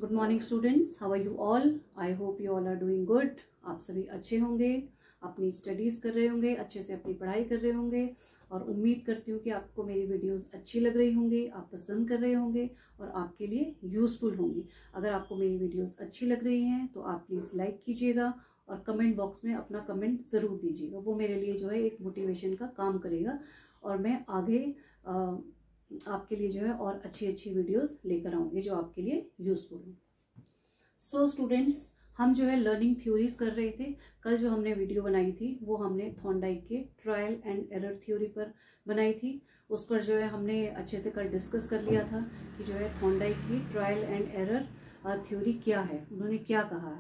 Good morning students, how are you all? I hope you all are doing good. आप सभी अच्छे होंगे, अपनी स्टडीज़ कर रहे होंगे, अच्छे से अपनी पढ़ाई कर रहे होंगे और उम्मीद करती हूँ कि आपको मेरी वीडियोस अच्छी लग रही होंगी, आप पसंद कर रहे होंगे और आपके लिए यूज़फुल होंगी। अगर आपको मेरी वीडियोस अच्छी लग रही हैं तो आप प्लीज़ लाइक कीजिएगा और कमेंट बॉक्स में अपना कमेंट ज़रूर दीजिएगा। वो मेरे लिए जो है एक मोटिवेशन का काम करेगा और मैं आगे आपके लिए जो है और अच्छी अच्छी वीडियोस लेकर आऊँगी जो आपके लिए यूज़फुल हो। सो स्टूडेंट्स, हम जो है लर्निंग थ्योरीज कर रहे थे। कल जो हमने वीडियो बनाई थी वो हमने थॉर्नडाइक के ट्रायल एंड एरर थ्योरी पर बनाई थी। उस पर जो है हमने अच्छे से कल डिस्कस कर लिया था कि जो है थॉर्नडाइक की ट्रायल एंड एरर थ्योरी क्या है। उन्होंने क्या कहा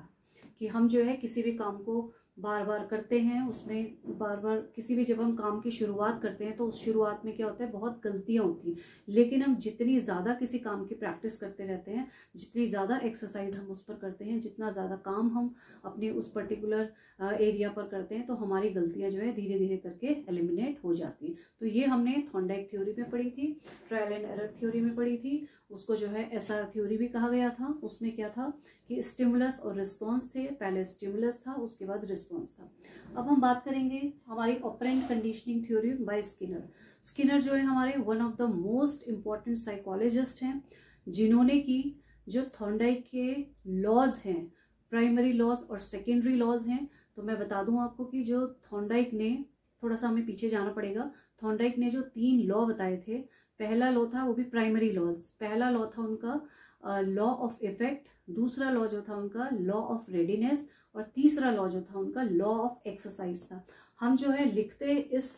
कि हम जो है किसी भी काम को बार बार करते हैं, उसमें बार बार किसी भी जब हम काम की शुरुआत करते हैं तो उस शुरुआत में क्या होता है, बहुत गलतियां होती हैं। लेकिन हम जितनी ज़्यादा किसी काम की प्रैक्टिस करते रहते हैं, जितनी ज़्यादा एक्सरसाइज हम उस पर करते हैं, जितना ज़्यादा काम हम अपने उस पर्टिकुलर एरिया पर करते हैं तो हमारी गलतियां जो है धीरे धीरे करके एलिमिनेट हो जाती हैं। तो ये हमने थॉर्नडाइक थ्योरी में पढ़ी थी, ट्रायल एंड एरर थ्योरी में पढ़ी थी। उसको जो है SR थ्योरी भी कहा गया था। उसमें क्या था कि स्टिमुलस और रिस्पॉन्स थे। पहले स्टिमुलस था, उसके बाद रिस्पॉन्स था। अब हम बात करेंगे हमारी operant conditioning theory by Skinner. Skinner जो है हमारे one of the most important psychologist हैं, जिन्होंने की जो थॉर्नडाइक के लॉज हैं, प्राइमरी लॉज और सेकेंडरी लॉज हैं। तो मैं बता दूं आपको कि जो थॉर्नडाइक ने, थोड़ा सा हमें पीछे जाना पड़ेगा, थॉर्नडाइक ने जो 3 लॉ बताए थे, पहला लॉ था वो भी प्राइमरी लॉज। पहला लॉ था उनका लॉ ऑफ इफेक्ट, दूसरा लॉ जो था उनका लॉ ऑफ रेडीनेस और तीसरा लॉ जो था उनका लॉ ऑफ एक्सरसाइज था। हम जो है लिखते इस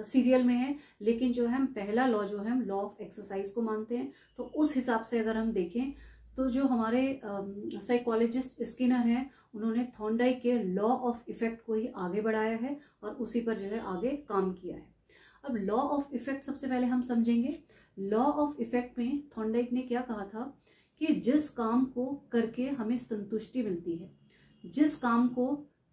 सीरियल में है, लेकिन जो है हम पहला लॉ जो है हम लॉ ऑफ एक्सरसाइज को मानते हैं। तो उस हिसाब से अगर हम देखें तो जो हमारे साइकोलॉजिस्ट स्किनर हैं, उन्होंने थॉर्नडाइक के लॉ ऑफ इफेक्ट को ही आगे बढ़ाया है और उसी पर जो है आगे काम किया है। अब लॉ ऑफ इफेक्ट सबसे पहले हम समझेंगे। लॉ ऑफ इफेक्ट में थॉर्नडाइक ने क्या कहा था कि जिस काम को करके हमें संतुष्टि मिलती है, जिस काम को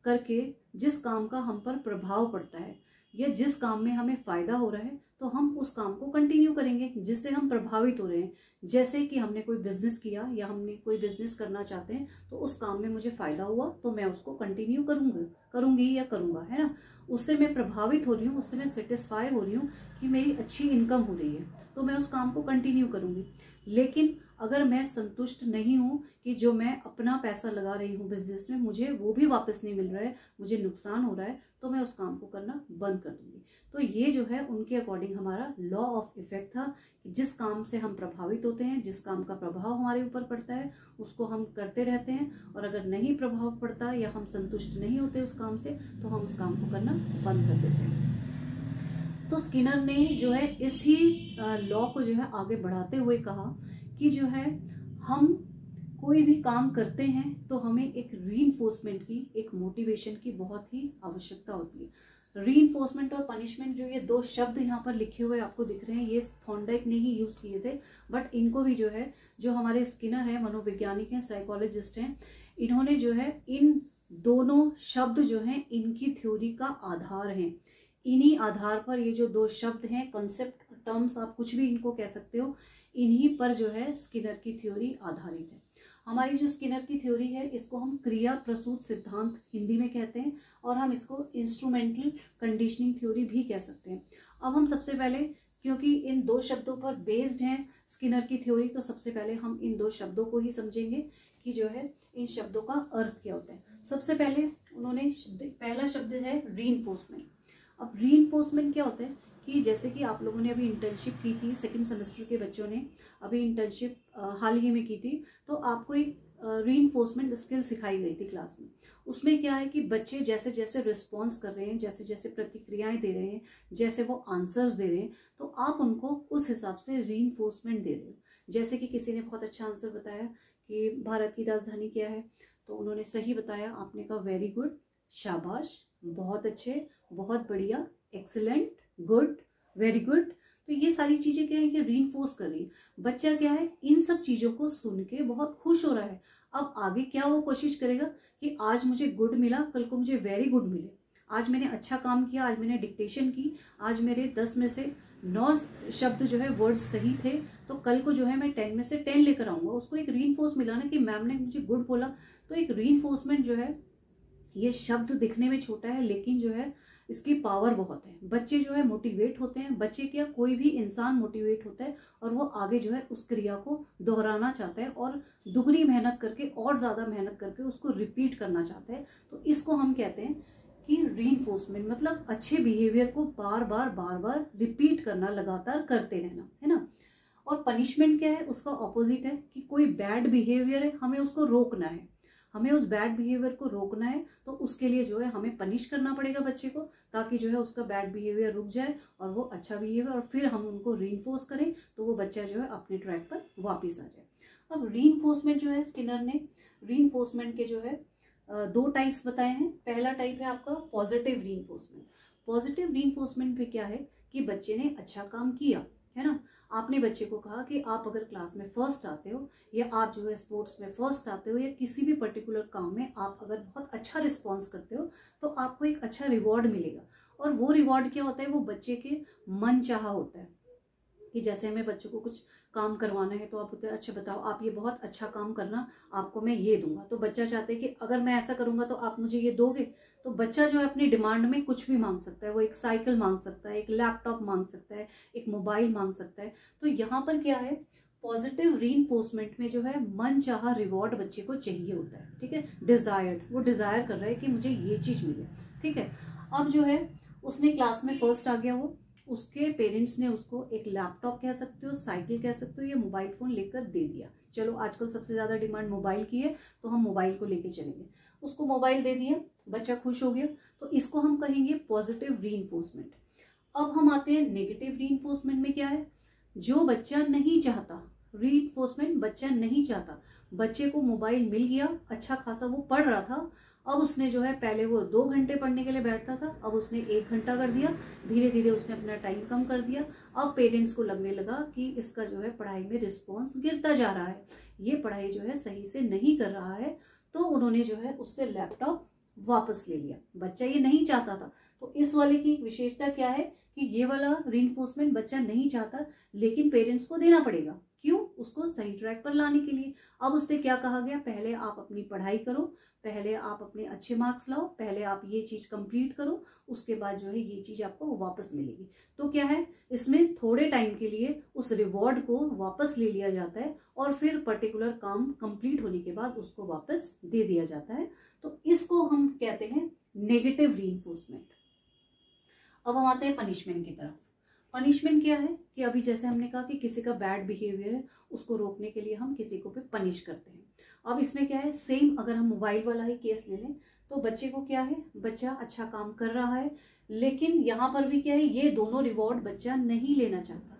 करके जिस काम का हम पर प्रभाव पड़ता है या जिस काम में हमें फायदा हो रहा है, तो हम उस काम को कंटिन्यू करेंगे जिससे हम प्रभावित हो रहे हैं। जैसे कि हमने कोई बिजनेस किया या हमने कोई बिजनेस करना चाहते हैं, तो उस काम में मुझे फायदा हुआ तो मैं उसको कंटिन्यू करूंगी या करूंगा, है ना। उससे मैं प्रभावित हो रही हूँ, उससे मैं सेटिस्फाई हो रही हूँ कि मेरी अच्छी इनकम हो रही है, तो मैं उस काम को कंटिन्यू करूंगी। लेकिन अगर मैं संतुष्ट नहीं हूँ कि जो मैं अपना पैसा लगा रही हूँ बिजनेस में, मुझे वो भी वापस नहीं मिल रहा है, मुझे नुकसान हो रहा है, तो मैं उस काम को करना बंद कर दूंगी। तो ये जो है उनके अकॉर्डिंग हमारा लॉ ऑफ इफेक्ट था कि जिस काम से हम प्रभावित होते हैं, जिस काम का प्रभाव हमारे ऊपर पड़ता है, उसको हम करते रहते हैं और अगर नहीं प्रभाव पड़ता या हम संतुष्ट नहीं होते उस काम से, तो हम उस काम को करना बंद कर देते हैं। तो स्किनर ने जो है इसी लॉ को जो है आगे बढ़ाते हुए कहा कि जो है हम कोई भी काम करते हैं तो हमें एक रीइंफोर्समेंट की, एक मोटिवेशन की बहुत ही आवश्यकता होती है। रीइंफोर्समेंट और पनिशमेंट, जो ये 2 शब्द यहाँ पर लिखे हुए आपको दिख रहे हैं, ये थॉर्नडाइक ने ही यूज किए थे, बट इनको भी जो है, जो हमारे स्किनर है, मनोवैज्ञानिक हैं, साइकोलॉजिस्ट हैं, इन्होंने जो है इन दोनों शब्द जो है इनकी थ्योरी का आधार है। इन्हीं आधार पर ये जो 2 शब्द हैं, कंसेप्ट, टर्म्स, आप कुछ भी इनको कह सकते हो, इन्हीं पर जो है स्किनर की थ्योरी आधारित है। हमारी जो स्किनर की थ्योरी है, इसको हम क्रिया प्रसूत सिद्धांत हिंदी में कहते हैं और हम इसको इंस्ट्रूमेंटल कंडीशनिंग थ्योरी भी कह सकते हैं। अब हम सबसे पहले, क्योंकि इन 2 शब्दों पर बेस्ड है स्किनर की थ्योरी, तो सबसे पहले हम इन 2 शब्दों को ही समझेंगे कि जो है इन शब्दों का अर्थ क्या होता है। सबसे पहले उन्होंने पहला शब्द है रीइंफोर्समेंट। अब रीइंफोर्समेंट क्या होता है कि जैसे कि आप लोगों ने अभी इंटर्नशिप की थी, 2nd सेमेस्टर के बच्चों ने अभी इंटर्नशिप हाल ही में की थी, तो आपको एक रीइंफोर्समेंट स्किल सिखाई गई थी क्लास में। उसमें क्या है कि बच्चे जैसे जैसे रिस्पॉन्स कर रहे हैं, जैसे जैसे प्रतिक्रियाएं दे रहे हैं, जैसे वो आंसर्स दे रहे हैं, तो आप उनको उस हिसाब से रीइंफोर्समेंट दे रहे हो। जैसे कि किसी ने बहुत अच्छा आंसर बताया कि भारत की राजधानी क्या है, तो उन्होंने सही बताया, आपने कहा वेरी गुड, शाबाश, बहुत अच्छे, बहुत बढ़िया, एक्सीलेंट, गुड, वेरी गुड। तो ये सारी चीजें क्या है कि रीइंफोर्स कर रही है। बच्चा क्या है, इन सब चीजों को सुन के बहुत खुश हो रहा है। अब आगे क्या वो कोशिश करेगा कि आज मुझे गुड मिला, कल को मुझे वेरी गुड मिले, आज मैंने अच्छा काम किया, आज मैंने डिक्टेशन की, आज मेरे 10 में से 9 शब्द जो है वर्ड सही थे, तो कल को जो है मैं 10 में से 10 लेकर आऊंगा, उसको एक रीइंफोर्स मिला ना कि मैम ने मुझे गुड बोला। तो एक रीइंफोर्समेंट जो है, ये शब्द दिखने में छोटा है लेकिन जो है इसकी पावर बहुत है। बच्चे जो है मोटिवेट होते हैं, बच्चे क्या कोई भी इंसान मोटिवेट होता है और वो आगे जो है उस क्रिया को दोहराना चाहता है और दुगनी मेहनत करके और ज्यादा मेहनत करके उसको रिपीट करना चाहता है। तो इसको हम कहते हैं कि रीइंफोर्समेंट, मतलब अच्छे बिहेवियर को बार बार रिपीट करना, लगातार करते रहना, है ना। और पनिशमेंट क्या है, उसका ऑपोजिट है कि कोई बैड बिहेवियर है, हमें उसको रोकना है, हमें उस बैड बिहेवियर को रोकना है। तो उसके लिए जो है हमें पनिश करना पड़ेगा बच्चे को, ताकि जो है उसका बैड बिहेवियर रुक जाए और वो अच्छा बिहेवियर, और फिर हम उनको रीइंफोर्स करें तो वो बच्चा जो है अपने ट्रैक पर वापस आ जाए। अब रीइंफोर्समेंट जो है, स्किनर ने रीइंफोर्समेंट के जो है 2 टाइप्स बताए हैं। पहला टाइप है आपका पॉजिटिव रीइंफोर्समेंट। पॉजिटिव रीइंफोर्समेंट पे क्या है कि बच्चे ने अच्छा काम किया, है ना। आपने बच्चे को कहा कि आप अगर क्लास में फर्स्ट आते हो, या आप जो है स्पोर्ट्स में फर्स्ट आते हो, या किसी भी पर्टिकुलर काम में आप अगर बहुत अच्छा रिस्पॉन्स करते हो तो आपको एक अच्छा रिवॉर्ड मिलेगा। और वो रिवॉर्ड क्या होता है, वो बच्चे के मन चाहा होता है। कि जैसे हमें बच्चों को कुछ काम करवाना है तो आप बोलते हैं अच्छा बताओ आप ये बहुत अच्छा काम करना, आपको मैं ये दूंगा। तो बच्चा चाहता है कि अगर मैं ऐसा करूंगा तो आप मुझे ये दोगे। तो बच्चा जो है अपनी डिमांड में कुछ भी मांग सकता है, वो एक साइकिल मांग सकता है, एक लैपटॉप मांग सकता है, एक मोबाइल मांग सकता है। तो यहाँ पर क्या है, पॉजिटिव रीइंफोर्समेंट में जो है मन चाहा रिवॉर्ड बच्चे को चाहिए होता है, ठीक है। डिजायर्ड, वो डिजायर कर रहा है कि मुझे ये चीज मिले, ठीक है। अब जो है उसने क्लास में फर्स्ट आ गया, वो उसके पेरेंट्स ने उसको एक लैपटॉप कह सकते हो, साइकिल कह सकते हो, या मोबाइल फोन लेकर दे दिया। चलो आजकल सबसे ज्यादा डिमांड मोबाइल की है तो हम मोबाइल को लेके चलेंगे। उसको मोबाइल दे दिया, बच्चा खुश हो गया, तो इसको हम कहेंगे पॉजिटिव रीइंफोर्समेंट। अब हम आते हैं नेगेटिव रीइंफोर्समेंट में। क्या है, जो बच्चा नहीं चाहता, रीइंफोर्समेंट बच्चा नहीं चाहता, बच्चे को मोबाइल मिल गया, अच्छा खासा वो पढ़ रहा था, अब उसने जो है पहले वो 2 घंटे पढ़ने के लिए बैठता था, अब उसने 1 घंटा कर दिया, धीरे धीरे उसने अपना टाइम कम कर दिया। अब पेरेंट्स को लगने लगा कि इसका जो है पढ़ाई में रिस्पॉन्स गिरता जा रहा है, ये पढ़ाई जो है सही से नहीं कर रहा है। तो उन्होंने जो है उससे लैपटॉप वापस ले लिया। बच्चा ये नहीं चाहता था। तो इस वाले की विशेषता क्या है कि ये वाला रीइंफोर्समेंट बच्चा नहीं चाहता, लेकिन पेरेंट्स को देना पड़ेगा। क्यों, उसको सही ट्रैक पर लाने के लिए। अब उससे क्या कहा गया, पहले आप अपनी पढ़ाई करो, पहले आप अपने अच्छे मार्क्स लाओ, पहले आप ये चीज कंप्लीट करो, उसके बाद जो है ये चीज आपको वापस मिलेगी। तो क्या है, इसमें थोड़े टाइम के लिए उस रिवॉर्ड को वापस ले लिया जाता है और फिर पर्टिकुलर काम कंप्लीट होने के बाद उसको वापस दे दिया जाता है। तो इसको हम कहते हैं नेगेटिव रीइंफोर्समेंट। अब हम आते हैं पनिशमेंट की तरफ। पनिशमेंट क्या है कि अभी जैसे हमने कहा कि किसी का बैड बिहेवियर है, उसको रोकने के लिए हम किसी को भी पनिश करते हैं। अब इसमें क्या है, सेम अगर हम मोबाइल वाला ही केस ले लें तो बच्चे को क्या है, बच्चा अच्छा काम कर रहा है, लेकिन यहाँ पर भी क्या है, ये दोनों रिवॉर्ड बच्चा नहीं लेना चाहता।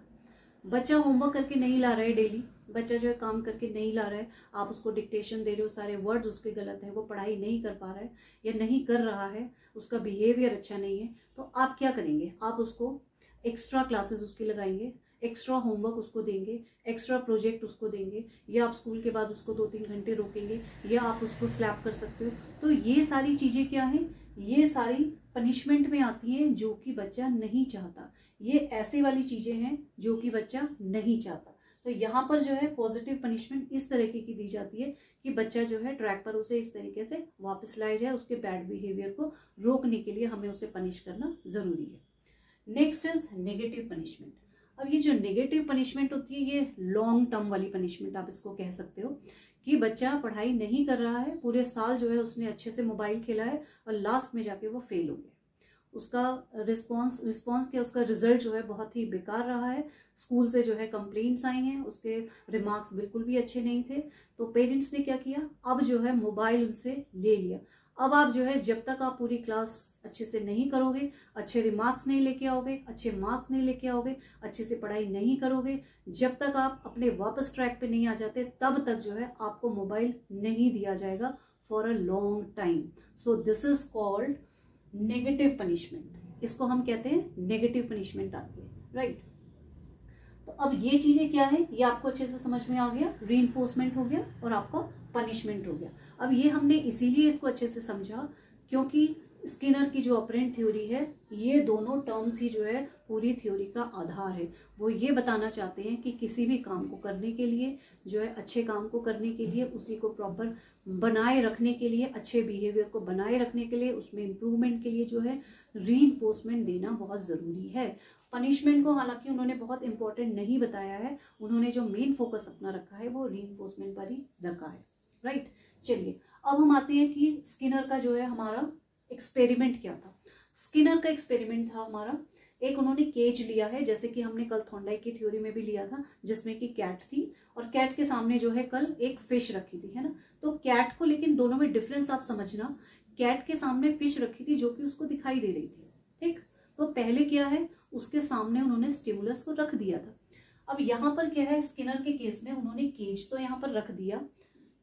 बच्चा होमवर्क करके नहीं ला रहा है डेली, बच्चा जो है काम करके नहीं ला रहा है, आप उसको डिक्टेशन दे रहे हो, सारे वर्ड्स उसके गलत है, वो पढ़ाई नहीं कर पा रहा है या नहीं कर रहा है, उसका बिहेवियर अच्छा नहीं है। तो आप क्या करेंगे, आप उसको एक्स्ट्रा क्लासेस उसकी लगाएंगे, एक्स्ट्रा होमवर्क उसको देंगे, एक्स्ट्रा प्रोजेक्ट उसको देंगे, या आप स्कूल के बाद उसको 2-3 घंटे रोकेंगे, या आप उसको स्लैप कर सकते हो। तो ये सारी चीजें क्या हैं, ये सारी पनिशमेंट में आती हैं जो कि बच्चा नहीं चाहता। ये ऐसे वाली चीजें हैं जो कि बच्चा नहीं चाहता। तो यहाँ पर जो है पॉजिटिव पनिशमेंट इस तरीके की दी जाती है कि बच्चा जो है ट्रैक पर उसे इस तरीके से वापस लाया जाए, उसके बैड बिहेवियर को रोकने के लिए हमें उसे पनिश करना जरूरी है। Next is negative punishment. अब ये जो नेगेटिव पनिशमेंट होती है, ये लॉन्ग टर्म वाली पनिशमेंट आप इसको कह सकते हो कि बच्चा पढ़ाई नहीं कर रहा है, पूरे साल जो है उसने अच्छे से मोबाइल खेला है और लास्ट में जाके वो फेल हो गया। उसका रिस्पॉन्स क्या, उसका रिजल्ट जो है बहुत ही बेकार रहा है, स्कूल से जो है कंप्लेंट्स आई हैं, उसके रिमार्क्स बिल्कुल भी अच्छे नहीं थे। तो पेरेंट्स ने क्या किया, अब जो है मोबाइल उनसे ले लिया। अब आप जो है जब तक आप पूरी क्लास अच्छे से नहीं करोगे, अच्छे रिमार्क्स नहीं लेके आओगे, अच्छे मार्क्स नहीं लेके आओगे, अच्छे से पढ़ाई नहीं करोगे, जब तक आप अपने वापस ट्रैक पे नहीं आ जाते, तब तक जो है आपको मोबाइल नहीं दिया जाएगा for a long time. So this is called negative punishment. इसको हम कहते हैं नेगेटिव पनिशमेंट आती है, राइट। तो अब ये चीजें क्या है, ये आपको अच्छे से समझ में आ गया, रीइंफोर्समेंट हो गया और आपका पनिशमेंट हो गया। अब ये हमने इसीलिए इसको अच्छे से समझा क्योंकि स्किनर की जो ऑपरेंट थ्योरी है, ये दोनों टर्म्स ही जो है पूरी थ्योरी का आधार है। वो ये बताना चाहते हैं कि किसी भी काम को करने के लिए जो है, अच्छे काम को करने के लिए, उसी को प्रॉपर बनाए रखने के लिए, अच्छे बिहेवियर को बनाए रखने के लिए, उसमें इम्प्रूवमेंट के लिए जो है रीइंफोर्समेंट देना बहुत ज़रूरी है। पनिशमेंट को हालांकि उन्होंने बहुत इंपॉर्टेंट नहीं बताया है, उन्होंने जो मेन फोकस अपना रखा है वो रीइंफोर्समेंट पर ही रखा है, राइट। चलिए अब हम आते हैं कि स्किनर का जो है हमारा एक्सपेरिमेंट क्या था। स्किनर का एक्सपेरिमेंट था हमारा, एक उन्होंने केज लिया है, जैसे कि हमने कल थॉर्नडाइक की थ्योरी में भी लिया था, जिसमें कि कैट थी और कैट के सामने जो है कल एक फिश रखी थी, है ना। तो कैट को, लेकिन दोनों में डिफरेंस आप समझना, कैट के सामने फिश रखी थी जो कि उसको दिखाई दे रही थी, ठीक। तो पहले क्या है, उसके सामने उन्होंने स्टिमुलस को रख दिया था। अब यहाँ पर क्या है, स्किनर के केस में उन्होंने केज तो यहाँ पर रख दिया,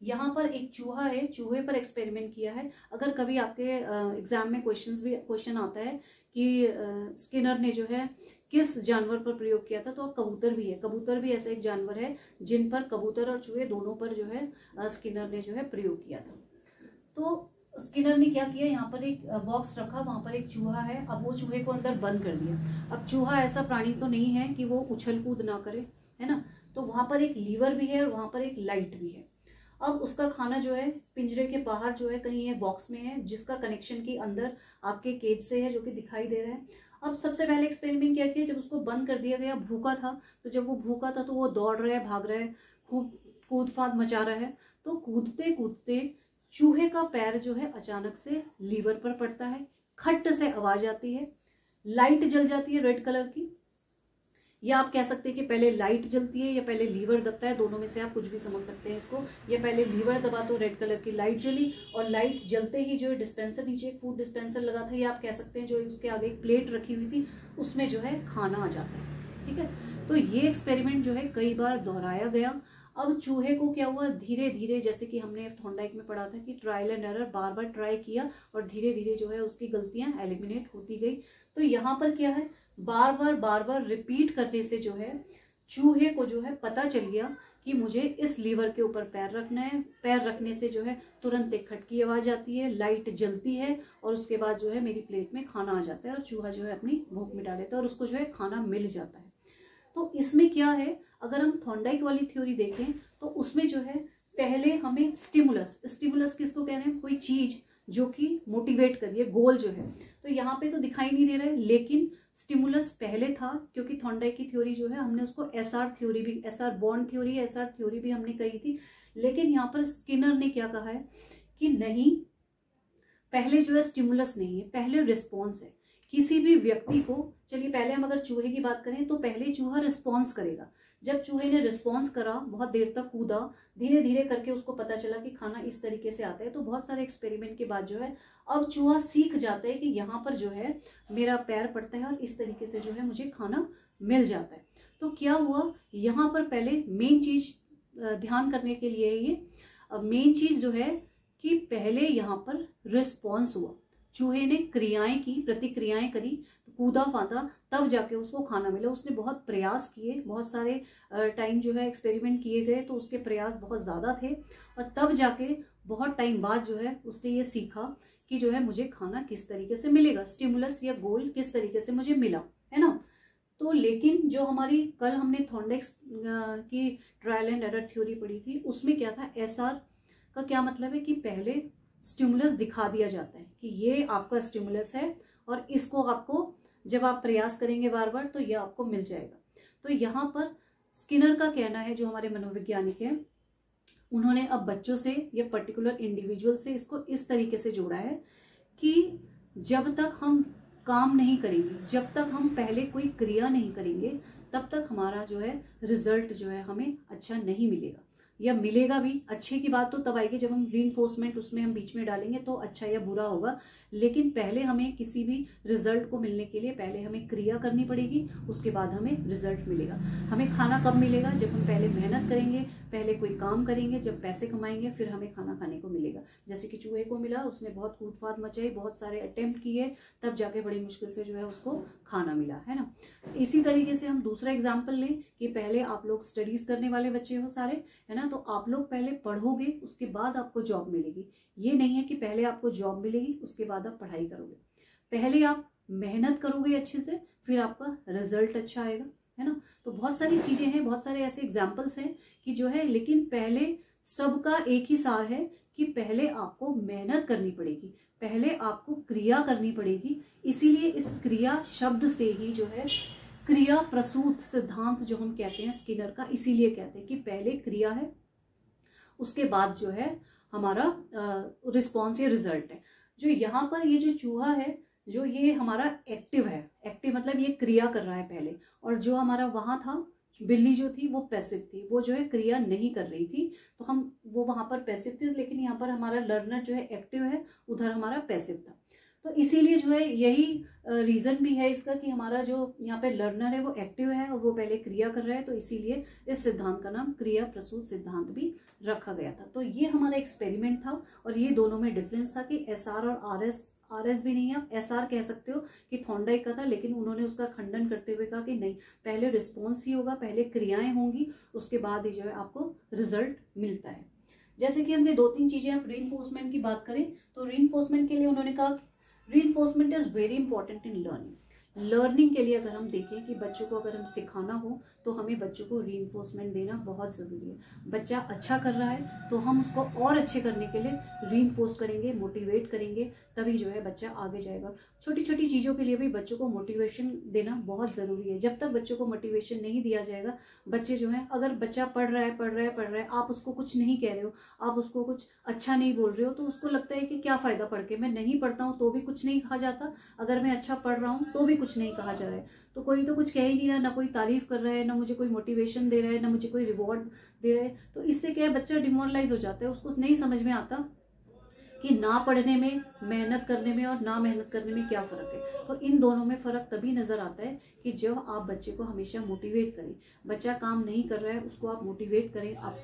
यहाँ पर एक चूहा है, चूहे पर एक्सपेरिमेंट किया है। अगर कभी आपके एग्जाम में क्वेश्चन आता है कि स्किनर ने जो है किस जानवर पर प्रयोग किया था, तो कबूतर भी है। कबूतर भी ऐसा एक जानवर है जिन पर, कबूतर और चूहे दोनों पर जो है स्किनर ने जो है प्रयोग किया था। तो स्किनर ने क्या किया, यहाँ पर एक बॉक्स रखा, वहां पर एक चूहा है, अब वो चूहे को अंदर बंद कर दिया। अब चूहा ऐसा प्राणी तो नहीं है कि वो उछल कूद ना करे, है ना। तो वहां पर एक लीवर भी है और वहां पर एक लाइट भी है। अब उसका खाना जो है पिंजरे के बाहर जो है कहीं ये बॉक्स में है, जिसका कनेक्शन की अंदर आपके केज से है, जो कि दिखाई दे रहा है। अब सबसे पहले एक्सपेरिमेंट क्या किया, जब उसको बंद कर दिया गया, भूखा था, तो जब वो भूखा था तो वो दौड़ रहा है, भाग रहा है, खूब कूद फाद मचा रहा है। तो कूदते कूदते चूहे का पैर जो है अचानक से लीवर पर पड़ता है, खट से आवाज आती है, लाइट जल जाती है रेड कलर की, या आप कह सकते हैं कि पहले लाइट जलती है या पहले लीवर दबता है, दोनों में से आप कुछ भी समझ सकते हैं इसको। या पहले लीवर दबा तो रेड कलर की लाइट जली, और लाइट जलते ही जो है डिस्पेंसर, नीचे एक फूड डिस्पेंसर लगा था, या आप कह सकते हैं जो उसके आगे एक प्लेट रखी हुई थी, उसमें जो है खाना आ जाता है, ठीक है। तो ये एक्सपेरिमेंट जो है कई बार दोहराया गया। अब चूहे को क्या हुआ, धीरे धीरे, जैसे कि हमने थॉर्नडाइक में पढ़ा था कि trial and error, bar bar try किया और धीरे धीरे जो है उसकी गलतियां एलिमिनेट होती गई। तो यहाँ पर क्या है, बार बार रिपीट करने से जो है चूहे को जो है पता चल गया कि मुझे इस लीवर के ऊपर पैर रखना है। पैर रखने से जो है तुरंत एक खट की आवाज आती है, लाइट जलती है, और उसके बाद जो है मेरी प्लेट में खाना आ जाता है और चूहा जो है अपनी भूख मिटा लेता है और उसको जो है खाना मिल जाता है। तो इसमें क्या है, अगर हम थॉर्नडाइक वाली थ्योरी देखें तो उसमें जो है पहले हमें स्टिमुलस किसको कह रहे हैं, कोई चीज जो कि मोटिवेट करिए, गोल जो है। तो यहाँ पे तो दिखाई नहीं दे रहा है, लेकिन स्टिमुलस पहले था, क्योंकि थॉर्नडाइक की थ्योरी जो है हमने उसको एसआर थ्योरी भी, SR bond theory, SR theory भी हमने कही थी। लेकिन यहाँ पर स्किनर ने क्या कहा है कि नहीं, पहले जो है स्टिमुलस नहीं है, पहले रिस्पॉन्स है। किसी भी व्यक्ति को, चलिए पहले हम अगर चूहे की बात करें तो पहले चूहा रिस्पॉन्स करेगा। जब चूहे ने रिस्पॉन्स करा, बहुत देर तक कूदा, धीरे धीरे करके उसको पता चला कि खाना इस तरीके से आता है, तो बहुत सारे एक्सपेरिमेंट के बाद जो है अब चूहा सीख जाता है कि यहाँ पर जो है मेरा पैर पड़ता है और इस तरीके से जो है मुझे खाना मिल जाता है। तो क्या हुआ, यहाँ पर पहले मेन चीज ध्यान करने के लिए, ये मेन चीज जो है कि पहले यहाँ पर रिस्पॉन्स हुआ, चूहे ने क्रियाएं की, प्रतिक्रियाएं करी, कूदा फादा, तब जाके उसको खाना मिला। उसने बहुत प्रयास किए, बहुत सारे टाइम जो है एक्सपेरिमेंट किए गए, तो उसके प्रयास बहुत ज्यादा थे, और तब जाके बहुत टाइम बाद जो है उसने ये सीखा कि जो है मुझे खाना किस तरीके से मिलेगा, स्टिमुलस या गोल किस तरीके से मुझे मिला, है ना। तो लेकिन जो हमारी कल हमने थॉर्नडाइक की ट्रायल एंड एरर थ्योरी पढ़ी थी, उसमें क्या था, एसआर का क्या मतलब है कि पहले स्टिमुलस दिखा दिया जाता है कि ये आपका स्टिमुलस है और इसको आपको जब आप प्रयास करेंगे बार बार तो ये आपको मिल जाएगा। तो यहाँ पर स्किनर का कहना है, जो हमारे मनोवैज्ञानिक हैं, उन्होंने अब बच्चों से या पर्टिकुलर इंडिविजुअल से इसको इस तरीके से जोड़ा है कि जब तक हम काम नहीं करेंगे, जब तक हम पहले कोई क्रिया नहीं करेंगे, तब तक हमारा जो है रिजल्ट जो है हमें अच्छा नहीं मिलेगा, या मिलेगा भी। अच्छे की बात तो तब आएगी जब हम रीइंफोर्समेंट उसमें हम बीच में डालेंगे तो अच्छा या बुरा होगा, लेकिन पहले हमें किसी भी रिजल्ट को मिलने के लिए पहले हमें क्रिया करनी पड़ेगी, उसके बाद हमें रिजल्ट मिलेगा। हमें खाना कब मिलेगा, जब हम पहले मेहनत करेंगे, पहले कोई काम करेंगे, जब पैसे कमाएंगे, फिर हमें खाना खाने को मिलेगा। जैसे कि चूहे को मिला, उसने बहुत कूद फाद मचाई, बहुत सारे अटेम्प्ट किए, तब जाके बड़ी मुश्किल से जो है उसको खाना मिला, है ना। इसी तरीके से हम दूसरा एग्जाम्पल लें कि पहले आप लोग स्टडीज करने वाले बच्चे हो सारे, है ना, तो आप लोग पहले पढ़ोगे, उसके बाद आपको जॉब मिलेगी। ये नहीं है कि पहले आपको जॉब मिलेगी उसके बाद आप पढ़ाई करोगे। पहले आप मेहनत करोगे अच्छे से, फिर आपका रिजल्ट अच्छा आएगा, है ना। तो बहुत सारी चीजें हैं, बहुत सारे ऐसे एग्जाम्पल्स हैं कि जो है, लेकिन पहले सबका एक ही सार है कि पहले आपको मेहनत करनी पड़ेगी, पहले आपको क्रिया करनी पड़ेगी। इसीलिए इस क्रिया शब्द से ही जो है क्रिया प्रसूत सिद्धांत जो हम कहते हैं स्किनर का, इसीलिए कहते हैं कि पहले क्रिया है, उसके बाद जो है हमारा रिस्पॉन्स या रिजल्ट है। जो यहाँ पर ये जो चूहा है, जो ये हमारा एक्टिव है, एक्टिव मतलब ये क्रिया कर रहा है पहले, और जो हमारा वहां था बिल्ली जो थी वो पैसिव थी, वो जो है क्रिया नहीं कर रही थी। तो हम वो वहां पर पैसिव थे, लेकिन यहाँ पर हमारा लर्नर जो है एक्टिव है, उधर हमारा पैसिव था। तो इसीलिए जो है यही रीजन भी है इसका कि हमारा जो यहाँ पे लर्नर है वो एक्टिव है और वो पहले क्रिया कर रहा है। तो इसीलिए इस सिद्धांत का नाम क्रिया प्रसूत सिद्धांत भी रखा गया था। तो ये हमारा एक्सपेरिमेंट था और ये दोनों में डिफरेंस था कि एसआर और आरएस भी नहीं है, आप एसआर कह सकते हो कि थॉर्नडाइक का था, लेकिन उन्होंने उसका खंडन करते हुए कहा कि नहीं, पहले रिस्पॉन्स ही होगा, पहले क्रियाएं होंगी, उसके बाद ही जो है आपको रिजल्ट मिलता है। जैसे कि हमने 2-3 चीजें, आप रीइंफोर्समेंट की बात करें तो रीइंफोर्समेंट के लिए उन्होंने कहा reinforcement is very important in learning. Learning के लिए अगर हम देखें कि बच्चों को अगर हम सिखाना हो तो हमें बच्चों को रीइंफोर्समेंट देना बहुत ज़रूरी है। बच्चा अच्छा कर रहा है तो हम उसको और अच्छे करने के लिए रीइंफोर्स करेंगे, मोटिवेट करेंगे, तभी जो है बच्चा आगे जाएगा। छोटी छोटी चीज़ों के लिए भी बच्चों को मोटिवेशन देना बहुत ज़रूरी है। जब तक बच्चों को मोटिवेशन नहीं दिया जाएगा, बच्चे जो है, अगर बच्चा पढ़ रहा है, आप उसको कुछ नहीं कह रहे हो, आप उसको कुछ अच्छा नहीं बोल रहे हो, तो उसको लगता है कि क्या फ़ायदा पढ़ के, मैं नहीं पढ़ता हूँ तो भी कुछ नहीं कहा जाता, अगर मैं अच्छा पढ़ रहा हूँ तो भी कुछ नहीं कहा जा रहा है, तो कोई तो कुछ कह ही नहीं रहा, ना कोई तारीफ कर रहा है, ना मुझे कोई मोटिवेशन दे रहा है, ना मुझे कोई रिवॉर्ड दे रहा है। तो इससे क्या है, बच्चा डिमोरलाइज हो जाता है, उसको नहीं समझ में आता कि ना पढ़ने में, मेहनत करने में और ना मेहनत करने में क्या फ़र्क है। तो इन दोनों में फ़र्क तभी नज़र आता है कि जब आप बच्चे को हमेशा मोटिवेट करें। बच्चा काम नहीं कर रहा है, उसको आप मोटिवेट करें, आप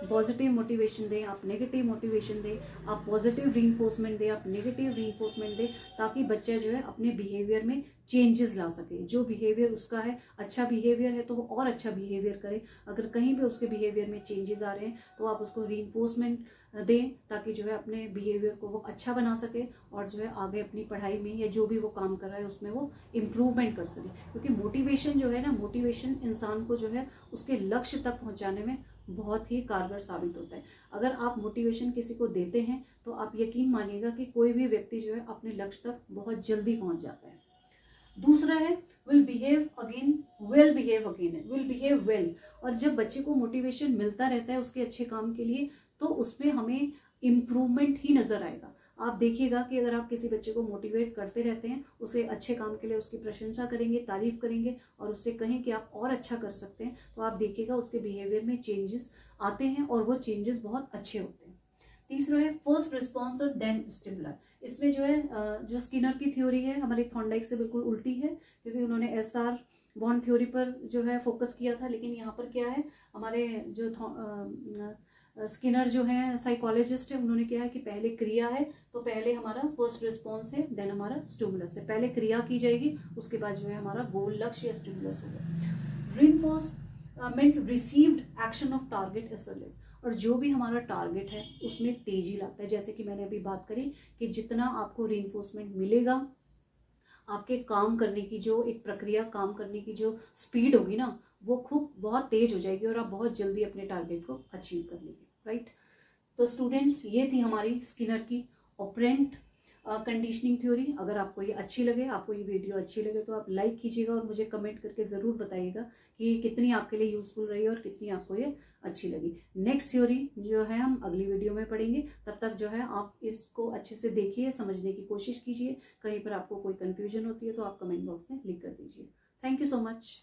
पॉजिटिव मोटिवेशन दें, आप नेगेटिव मोटिवेशन दें, आप पॉजिटिव रीइंफोर्समेंट दें, आप नेगेटिव रीइंफोर्समेंट दें, ताकि बच्चा जो है अपने बिहेवियर में चेंजेस ला सके। जो बिहेवियर उसका है, अच्छा बिहेवियर है तो वो और अच्छा बिहेवियर करे। अगर कहीं भी उसके बिहेवियर में चेंजेस आ रहे हैं तो आप उसको रीइंफोर्समेंट दें, ताकि जो है अपने बिहेवियर को वो अच्छा बना सके और जो है आगे अपनी पढ़ाई में या जो भी वो काम कर रहा है उसमें वो इम्प्रूवमेंट कर सके। क्योंकि मोटिवेशन जो है ना, मोटिवेशन इंसान को जो है उसके लक्ष्य तक पहुंचाने में बहुत ही कारगर साबित होता है। अगर आप मोटिवेशन किसी को देते हैं तो आप यकीन मानिएगा कि कोई भी व्यक्ति जो है अपने लक्ष्य तक बहुत जल्दी पहुंच जाता है। दूसरा है will behave again, will behave again है, विल बिहेव वेल। और जब बच्चे को मोटिवेशन मिलता रहता है उसके अच्छे काम के लिए, तो उसमें हमें इम्प्रूवमेंट ही नजर आएगा। आप देखिएगा कि अगर आप किसी बच्चे को मोटिवेट करते रहते हैं, उसे अच्छे काम के लिए उसकी प्रशंसा करेंगे, तारीफ करेंगे और उससे कहें कि आप और अच्छा कर सकते हैं, तो आप देखिएगा उसके बिहेवियर में चेंजेस आते हैं और वो चेंजेस बहुत अच्छे होते हैं। तीसरा है फर्स्ट रिस्पॉन्स और देन स्टिमुलर। इसमें जो है जो स्किनर की थ्योरी है हमारी थॉर्नडाइक से बिल्कुल उल्टी है, क्योंकि उन्होंने एसआर बॉन्ड थ्योरी पर जो है फोकस किया था। लेकिन यहाँ पर क्या है, हमारे जो स्किनर जो है साइकोलॉजिस्ट है, उन्होंने क्या है कि पहले क्रिया है तो पहले हमारा फर्स्ट रिस्पॉन्स है, देन हमारा स्टिमुलस है। पहले क्रिया की जाएगी, उसके बाद जो है हमारा गोल लक्ष्य या स्टिमुलस होगा। Reinforcement received action of target SLA. और जो भी हमारा टारगेट है उसमें तेजी लाता है। जैसे कि मैंने अभी बात करी कि जितना आपको रीइंफोर्समेंट मिलेगा, आपके काम करने की जो एक प्रक्रिया, काम करने की जो स्पीड होगी ना, वो खूब बहुत तेज हो जाएगी और आप बहुत जल्दी अपने टारगेट को अचीव कर लेंगे, राइट। तो स्टूडेंट्स, ये थी हमारी स्किनर की ऑपरेंट कंडीशनिंग थ्योरी। अगर आपको ये अच्छी लगे, आपको ये वीडियो अच्छी लगे, तो आप लाइक कीजिएगा और मुझे कमेंट करके ज़रूर बताइएगा कि कितनी आपके लिए यूजफुल रही और कितनी आपको ये अच्छी लगी। नेक्स्ट थ्योरी जो है हम अगली वीडियो में पढ़ेंगे। तब तक जो है आप इसको अच्छे से देखिए, समझने की कोशिश कीजिए। कहीं पर आपको कोई कन्फ्यूजन होती है तो आप कमेंट बॉक्स में लिख कर दीजिए। Thank you so much.